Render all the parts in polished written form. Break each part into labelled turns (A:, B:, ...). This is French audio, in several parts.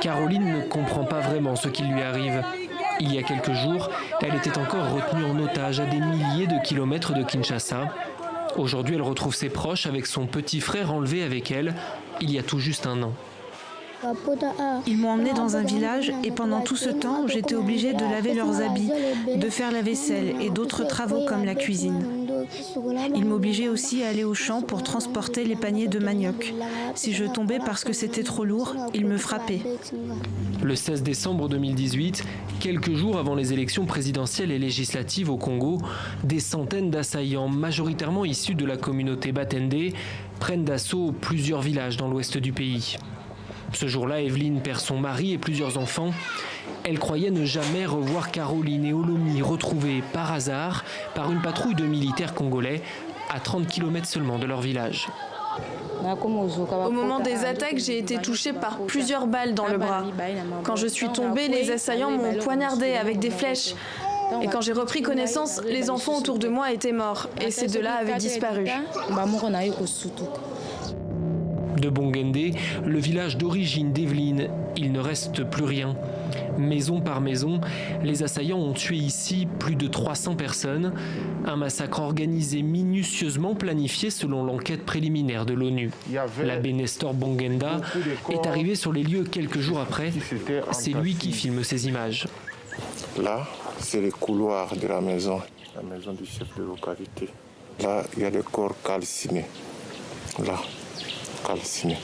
A: Caroline ne comprend pas vraiment ce qui lui arrive. Il y a quelques jours, elle était encore retenue en otage à des milliers de kilomètres de Kinshasa. Aujourd'hui, elle retrouve ses proches avec son petit frère enlevé avec elle il y a tout juste un an.
B: Ils m'ont emmenée dans un village et pendant tout ce temps, j'étais obligée de laver leurs habits, de faire la vaisselle et d'autres travaux comme la cuisine. Ils m'obligeaient aussi à aller au champ pour transporter les paniers de manioc. Si je tombais parce que c'était trop lourd, ils me frappaient.
A: Le 16 décembre 2018, quelques jours avant les élections présidentielles et législatives au Congo, des centaines d'assaillants, majoritairement issus de la communauté Batende, prennent d'assaut plusieurs villages dans l'ouest du pays. Ce jour-là, Evelyne perd son mari et plusieurs enfants. Elle croyait ne jamais revoir Caroline et Olomi retrouvés par hasard par une patrouille de militaires congolais à 30 km seulement de leur village.
C: Au moment des attaques, j'ai été touchée par plusieurs balles dans le bras. Quand je suis tombée, les assaillants m'ont poignardée avec des flèches. Et quand j'ai repris connaissance, les enfants autour de moi étaient morts et ces deux-là avaient disparu.
A: De Bongende, le village d'origine d'Evelyne, il ne reste plus rien. Maison par maison, les assaillants ont tué ici plus de 300 personnes. Un massacre organisé, minutieusement planifié selon l'enquête préliminaire de l'ONU. L'abbé Nestor Bongenda est arrivé sur les lieux quelques jours après. C'est lui qui filme ces images.
D: Là, c'est le couloir de la maison du chef de localité. Là, il y a des corps calcinés. Là. Calciné.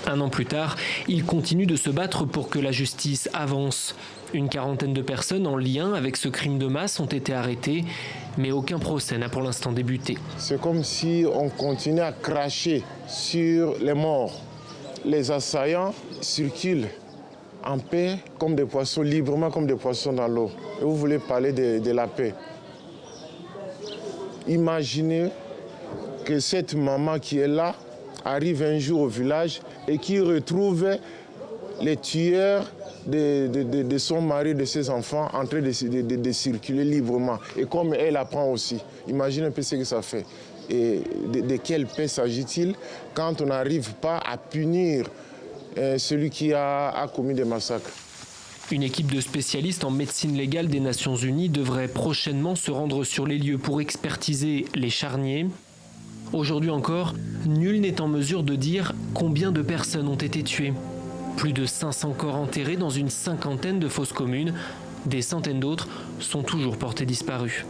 A: Un an plus tard, il continue de se battre pour que la justice avance. Une quarantaine de personnes en lien avec ce crime de masse ont été arrêtées, mais aucun procès n'a pour l'instant débuté.
D: C'est comme si on continuait à cracher sur les morts. Les assaillants circulent en paix comme des poissons, librement comme des poissons dans l'eau. Et vous voulez parler de la paix. Imaginez que cette maman qui est là arrive un jour au village et qui retrouve les tueurs de son mari, de ses enfants en train de circuler librement. Et comme elle apprend aussi, imaginez un peu ce que ça fait. Et de quelle paix s'agit-il quand on n'arrive pas à punir celui qui a commis des massacres?
A: Une équipe de spécialistes en médecine légale des Nations Unies devrait prochainement se rendre sur les lieux pour expertiser les charniers. Aujourd'hui encore, nul n'est en mesure de dire combien de personnes ont été tuées. Plus de 500 corps enterrés dans une cinquantaine de fosses communes. Des centaines d'autres sont toujours portés disparus.